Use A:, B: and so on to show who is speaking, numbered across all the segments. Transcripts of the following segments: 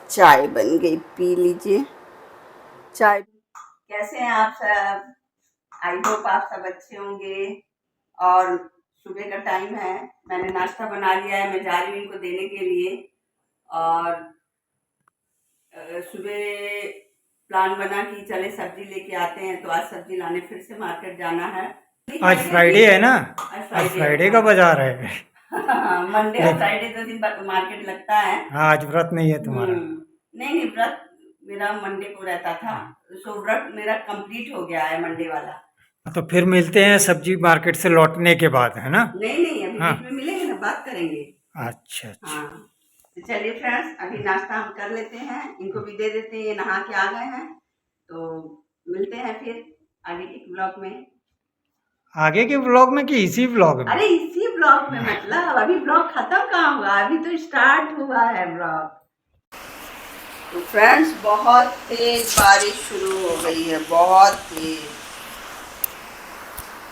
A: चाय बन गई, पी लीजिए चाय। कैसे हैं आप सब? आई होप आप सब अच्छे होंगे। और सुबह का टाइम है, मैंने नाश्ता बना लिया है, मैं जा रही हूँ इनको देने के लिए। और सुबह प्लान बना कि चले सब्जी लेके आते हैं, तो आज सब्जी लाने फिर से मार्केट जाना है।
B: आज फ्राइडे है ना, आज फ्राइडे का बाजार है।
A: मंडे और फ्राइडे 2 दिन मार्केट लगता है।
B: हाँ, आज व्रत नहीं है तुम्हारा?
A: नहीं, व्रत मेरा मंडे को रहता था, सो व्रत मेरा कंप्लीट हो गया है मंडे वाला।
B: तो फिर मिलते हैं सब्जी मार्केट से लौटने के बाद, है ना?
A: नहीं, अभी बीच में मिलेंगे ना, बात करेंगे।
B: अच्छा।
A: हाँ, तो चलिए फ्रेंड्स, अभी नाश्ता हम कर लेते हैं, इनको भी दे देते हैं, ये नहा के आ गए हैं। तो मिलते हैं फिर आगे के ब्लॉग में।
B: आगे के ब्लॉग में कि इसी ब्लॉग में?
A: अरे इसी ब्लॉग में, मतलब अभी ब्लॉग खत्म कहाँ हुआ, अभी तो स्टार्ट हुआ है ब्लॉग। तो फ्रेंड्स, बहुत तेज बारिश शुरू हो गई है, बहुत तेज।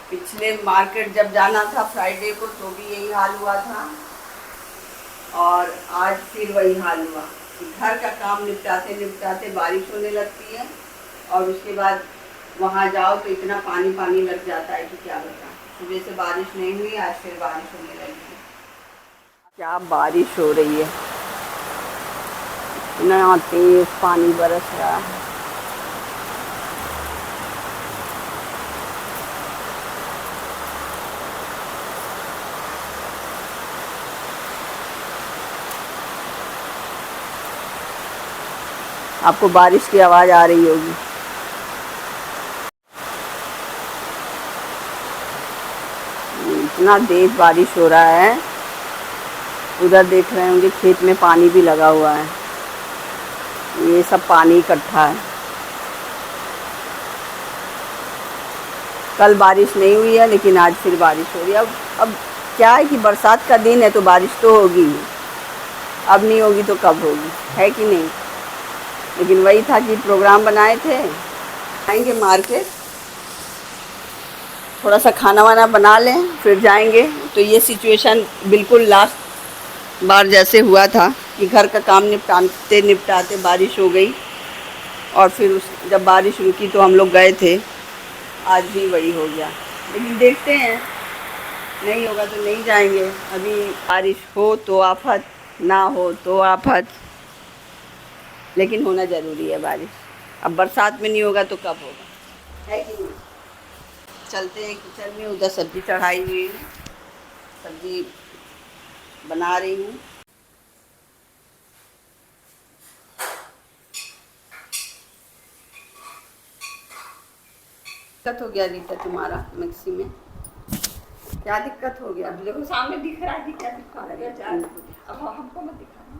A: पिछले मार्केट जब जाना था फ्राइडे को तो भी यही हाल हुआ था, और आज फिर वही हाल हुआ कि घर का काम निपटाते निपटाते बारिश होने लगती है, और उसके बाद वहाँ जाओ तो इतना पानी पानी लग जाता है कि क्या बताएं। सुबह से बारिश नहीं हुई, आज फिर बारिश होने लगी। क्या बारिश हो रही है, इतना तेज पानी बरस रहा है। आपको बारिश की आवाज़ आ रही होगी। इतना तेज बारिश हो रहा है, उधर देख रहे होंगे खेत में पानी भी लगा हुआ है, ये सब पानी इकट्ठा है। कल बारिश नहीं हुई है, लेकिन आज फिर बारिश हो रही है। अब क्या है कि बरसात का दिन है तो बारिश तो होगी, अब नहीं होगी तो कब होगी, है कि नहीं? लेकिन वही था कि प्रोग्राम बनाए थे, आएंगे मार्केट, थोड़ा सा खाना वाना बना लें फिर जाएंगे। तो ये सिचुएशन बिल्कुल लास्ट बार जैसे हुआ था कि घर का काम निपटाते निपटाते बारिश हो गई, और फिर जब बारिश रुकी तो हम लोग गए थे। आज भी वही हो गया, लेकिन देखते हैं, नहीं होगा तो नहीं जाएंगे। अभी बारिश हो तो आफत, ना हो तो आफत, लेकिन होना ज़रूरी है बारिश। अब बरसात में नहीं होगा तो कब होगा, है कि नहीं? चलते हैं किचन में, उधर सब्ज़ी चढ़ाई हुई है, सब्ज़ी बना रही हूँ। दिक्कत हो गया रीता तुम्हारा मिक्सी में? क्या दिक्कत हो गया?
C: देखो सामने दिख रहा है कि क्या दिक्कत है, अब हमको मत दिखाना।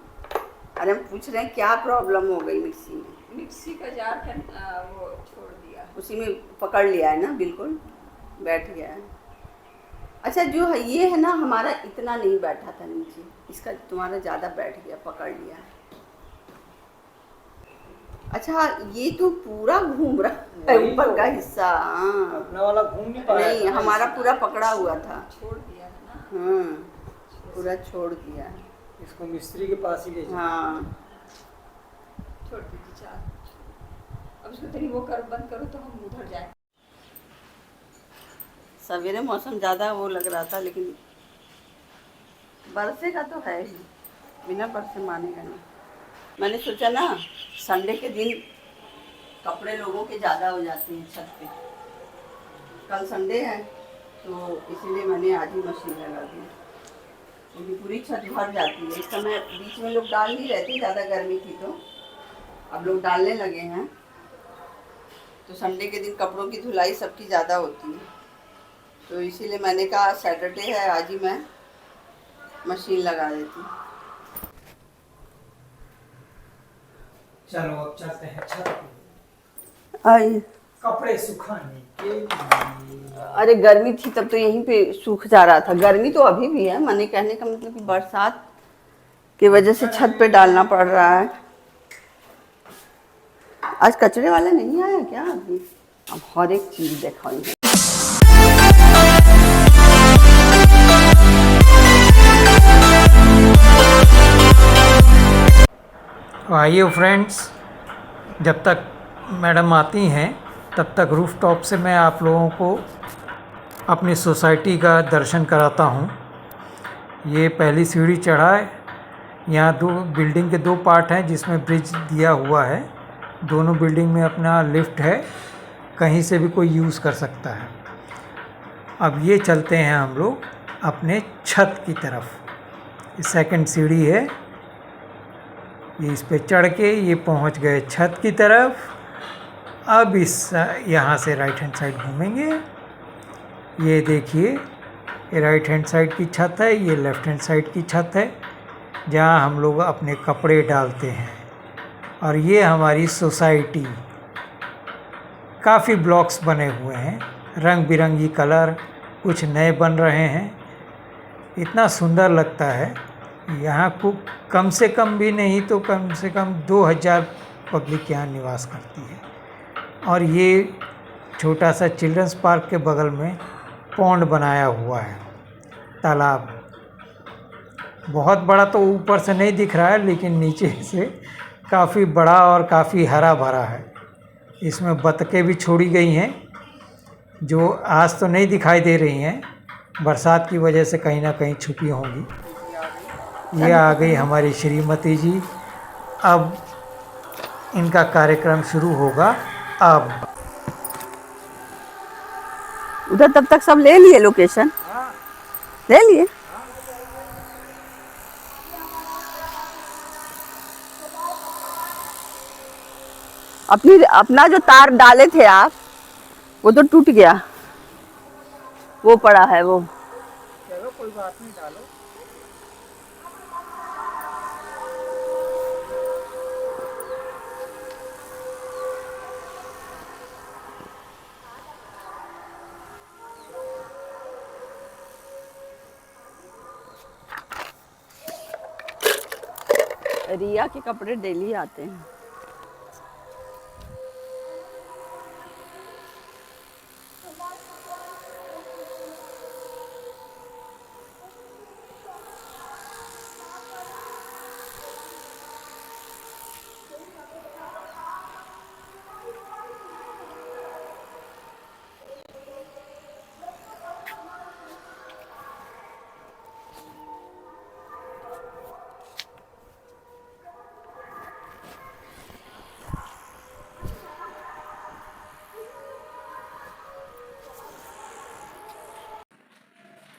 A: अरे हम पूछ रहे हैं क्या प्रॉब्लम हो गई मिक्सी में?
C: मिक्सी का जार है वो छोड़ दिया,
A: उसी में पकड़ लिया है ना, बिल्कुल बैठ गया है। अच्छा, जो है ये है ना, हमारा इतना नहीं बैठा था नीचे, इसका तुम्हारा ज़्यादा बैठ गया, पकड़ लिया। अच्छा, ये तो पूरा घूम रहा है ऊपर का हिस्सा। हाँ,
B: अपना वाला घूम नहीं पाया।
A: नहीं, हमारा पूरा पकड़ा हुआ था,
C: छोड़ दिया है ना।
A: हाँ, पूरा छोड़ दिया है।
B: इसको मिस्त्री के पास ही ले जाओ।
A: हाँ,
C: छोड़ दीजिए चार। अब इसको तेरी वो कर बंद करो तो हम उधर जाए।
A: सवेरे मौसम ज़्यादा वो लग रहा था, लेकिन बरसे का तो है ही, बिना बरसे मानेगा नहीं। मैंने सोचा ना, संडे के दिन कपड़े लोगों के ज़्यादा हो जाते हैं छत पे। कल संडे है तो इसीलिए मैंने आज ही मशीन लगा दी, क्योंकि पूरी छत भर जाती है। इस समय बीच में लोग डाल नहीं रहे थे, ज़्यादा गर्मी थी तो अब लोग डालने लगे हैं। तो संडे के दिन कपड़ों की धुलाई सबकी ज़्यादा होती है, तो इसीलिए मैंने कहा सैटरडे है, आज ही मैं मशीन लगा देती।
B: चलो अब चलते हैं छत पे,
A: आई
B: कपड़े सुखाने के लिए।
A: अरे गर्मी थी तब तो यहीं पे सूख जा रहा था, गर्मी तो अभी भी है। मैंने कहने का मतलब कि बरसात की वजह से छत पे डालना पड़ रहा है। आज कचरे वाला नहीं आया क्या अभी? अब हर एक चीज़ देखो।
B: आइए फ्रेंड्स, जब तक मैडम आती हैं तब तक रूफ टॉप से मैं आप लोगों को अपनी सोसाइटी का दर्शन कराता हूँ। ये पहली सीढ़ी चढ़ा है। यहाँ बिल्डिंग के दो पार्ट हैं जिसमें ब्रिज दिया हुआ है। दोनों बिल्डिंग में अपना लिफ्ट है, कहीं से भी कोई यूज़ कर सकता है। अब ये चलते हैं हम लोग अपने छत की तरफ। सेकंड सीढ़ी है, ये इस पे चढ़ के ये पहुंच गए छत की तरफ। अब यहाँ से राइट हैंड साइड घूमेंगे। ये देखिए, ये राइट हैंड साइड की छत है, ये लेफ्ट हैंड साइड की छत है जहाँ हम लोग अपने कपड़े डालते हैं। और ये हमारी सोसाइटी, काफ़ी ब्लॉक्स बने हुए हैं, रंग बिरंगी कलर, कुछ नए बन रहे हैं। इतना सुंदर लगता है। यहाँ को कम से कम भी नहीं तो कम से कम 2000 पब्लिक यहाँ निवास करती है। और ये छोटा सा चिल्ड्रंस पार्क के बगल में पॉन्ड बनाया हुआ है, तालाब। बहुत बड़ा तो ऊपर से नहीं दिख रहा है, लेकिन नीचे से काफ़ी बड़ा और काफ़ी हरा भरा है। इसमें बतखें भी छोड़ी गई हैं जो आज तो नहीं दिखाई दे रही हैं, बरसात की वजह से कहीं ना कहीं छुपी होंगी। ये आ गई हमारी श्रीमती जी। अब इनका कार्यक्रम शुरू होगा। अब
A: उधर तब तक सब ले लिए, लोकेशन ले लिए। अपना जो तार डाले थे आप, वो तो टूट गया, वो पड़ा है वो।
B: चलो कोई बात नहीं, डालो।
A: रिया के कपड़े डेली आते हैं।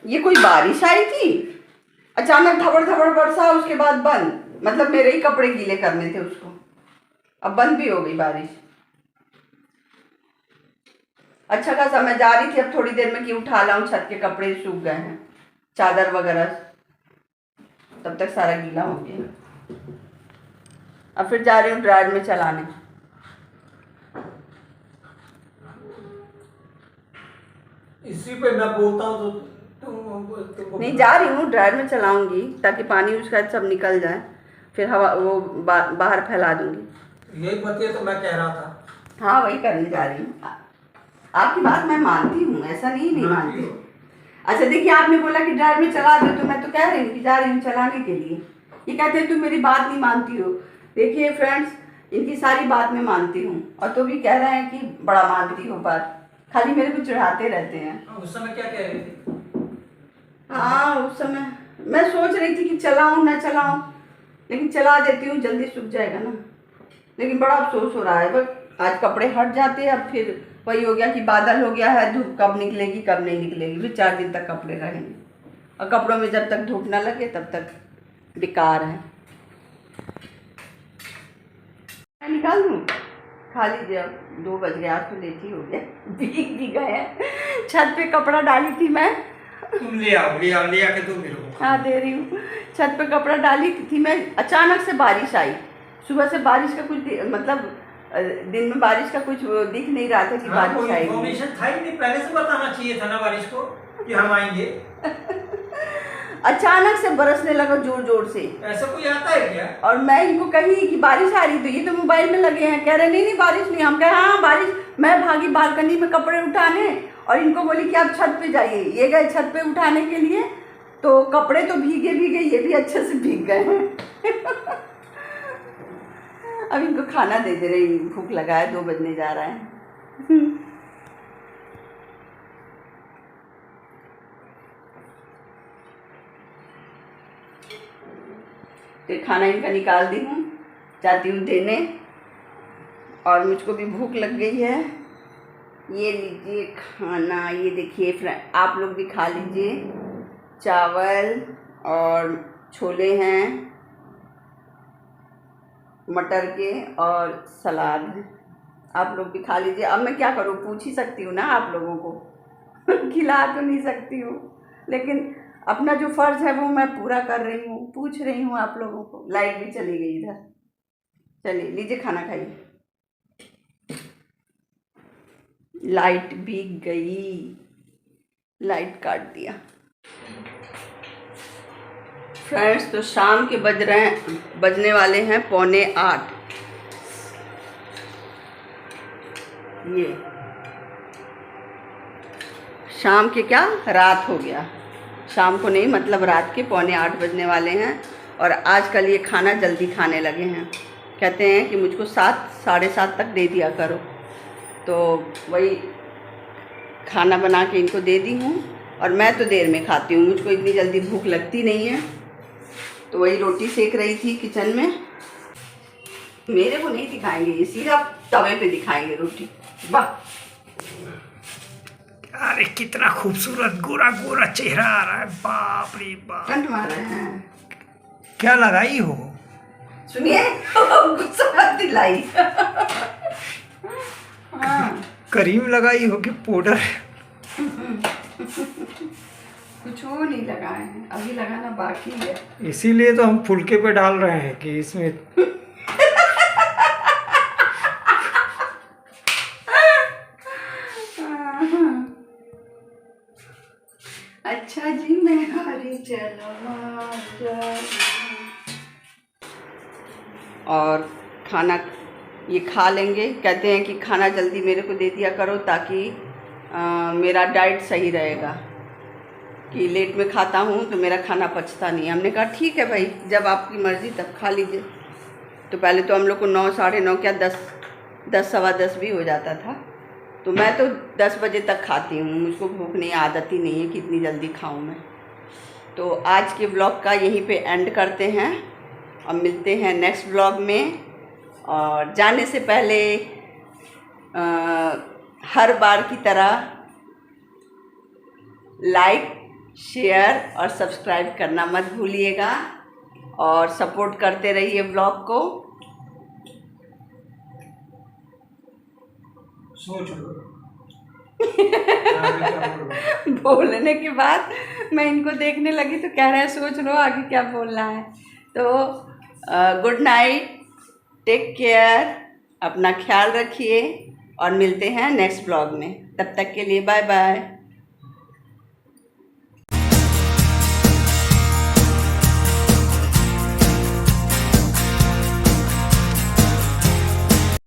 A: ये कोई बारिश आई थी, अचानक धबड़ धबड़ बरसा, उसके बाद बंद। मतलब मेरे ही कपड़े गीले करने थे उसको, अब बंद भी हो गई बारिश। अच्छा खासा मैं जा रही थी, अब थोड़ी देर में कि उठा लाऊं, छत के कपड़े सूख गए हैं, चादर वगैरह, तब तक सारा गीला हो गया। अब फिर जा रही हूँ ड्रायर में चलाने।
B: इसी पे मैं बोलता हूँ तो
A: नहीं, जा रही हूँ ड्रायर में चलाऊंगी ताकि पानी उसका सब निकल जाए, फिर हवा वो बाहर फैला दूंगी।
B: यही बतिया तो मैं कह रहा था।
A: हाँ, वही करने जा रही हूँ। आपकी बात मैं मानती हूँ, ऐसा नहीं मानती। अच्छा देखिए, आपने बोला कि ड्रायर में चला दो, तो मैं तो कह रही हूँ कि जा रही हूँ चलाने के लिए। ये कहते हैं तुम मेरी बात नहीं मानती हो। देखिए फ्रेंड्स, इनकी सारी बात मैं मानती हूँ, और तो भी कह रहे हैं कि बड़ा मानती हो बात, खाली मेरे को चिढ़ाते रहते हैं।
B: उस समय क्या कह रही थी?
A: हाँ, उस समय मैं सोच रही थी कि चलाऊं ना चलाऊं, लेकिन चला देती हूँ, जल्दी सूख जाएगा ना। लेकिन बड़ा अफसोस हो रहा है, बस आज कपड़े हट जाते हैं। अब फिर वही हो गया कि बादल हो गया है, धूप कब निकलेगी कब नहीं निकलेगी, फिर 4 दिन तक कपड़े रहेंगे। और कपड़ों में जब तक धूप ना लगे तब तक बेकार है। मैं निकाल दूँ? खा लीजिए, अब 2 बज गया, आज तो लेट ही हो गया, भीग भी गए। छत पे कपड़ा डाली थी मैं।
B: तुम ले आके दो मेरे को।
A: हाँ, दे रही हूँ। छत पे कपड़ा डाली थी मैं, अचानक से बारिश आई। सुबह से बारिश का कुछ मतलब दिन में बारिश का कुछ दिख नहीं रहा था कि बारिश आएगी।
B: इन्फॉर्मेशन था ही नहीं, पहले से बताना चाहिए था ना बारिश को कि हम आएंगे।
A: अचानक से बरसने लगा जोर जोर से।
B: ऐसा कोई आता है क्या?
A: और मैं इनको कही कि बारिश आ रही, तो ये तो मोबाइल में लगे हैं, कह रहे नहीं बारिश नहीं। हम कहे हाँ बारिश। मैं भागी बालकनी में कपड़े उठाने, और इनको बोली कि आप छत पे जाइए। ये गए छत पे उठाने के लिए, तो कपड़े तो भीगे, ये भी अच्छे से भीग गए हैं। अब इनको खाना दे दे रही, भूख लगा है, 2 बजने जा रहा है। फिर खाना इनका निकाल दी हूँ, जाती हूँ देने। और मुझको भी भूख लग गई है। ये लीजिए खाना, ये देखिए फ्रेंड, आप लोग भी खा लीजिए। चावल और छोले हैं मटर के, और सलाद है। आप लोग भी खा लीजिए। अब मैं क्या करूँ, पूछ ही सकती हूँ ना आप लोगों को खिला तो नहीं सकती हूँ, लेकिन अपना जो फ़र्ज़ है वो मैं पूरा कर रही हूँ, पूछ रही हूँ आप लोगों को। लाइट भी चली गई इधर। चलिए लीजिए खाना खाइए। लाइट भी गई, लाइट काट दिया। फ्रेंड्स, तो शाम के बजने वाले हैं 7:45। ये शाम के क्या, रात हो गया, शाम को नहीं मतलब रात के 7:45 बजने वाले हैं। और आजकल ये खाना जल्दी खाने लगे हैं। कहते हैं कि मुझको 7 साढ़े 7 तक दे दिया करो, तो वही खाना बना के इनको दे दी हूँ। और मैं तो देर में खाती हूँ, मुझको इतनी जल्दी भूख लगती नहीं है। तो वही रोटी सेक रही थी किचन में। मेरे को नहीं दिखाएंगे, ये सीधा तवे पे दिखाएंगे रोटी। वाह,
B: अरे कितना खूबसूरत गोरा गोरा चेहरा आ रहा है, बाप रे बाप।
A: कंठ मार रहे हैं।
B: क्या लगाई हो?
A: सुनिए गुस्सा मत दिलाई। हाँ,
B: क्रीम लगाई हो कि पाउडर?
A: कुछ वो नहीं लगाए हैं, अभी लगाना बाकी है।
B: इसीलिए तो हम फुलके पे डाल रहे हैं कि इसमें
A: अच्छा जी, मैं हारी चलो। और खाना ये खा लेंगे। कहते हैं कि खाना जल्दी मेरे को दे दिया करो, ताकि मेरा डाइट सही रहेगा, कि लेट में खाता हूँ तो मेरा खाना पचता नहीं। हमने कहा ठीक है भाई, जब आपकी मर्ज़ी तब खा लीजिए। तो पहले तो हम लोग को 9 साढ़े 9 क्या 10 सवा 10 भी हो जाता था। तो मैं तो 10 बजे तक खाती हूँ, मुझको भूख नहीं, आदत ही नहीं है कि इतनी जल्दी खाऊँ मैं। तो आज के व्लॉग का यहीं पे एंड करते हैं, और मिलते हैं नेक्स्ट व्लॉग में। और जाने से पहले हर बार की तरह लाइक, शेयर और सब्सक्राइब करना मत भूलिएगा, और सपोर्ट करते रहिए व्लॉग को।
B: सोच
A: बोलने के बाद मैं इनको देखने लगी तो कह रहे हैं सोच लो आगे क्या बोलना है। तो गुड नाइट, टेक केयर, अपना ख्याल रखिए, और मिलते हैं नेक्स्ट ब्लॉग में। तब तक के लिए बाय बाय।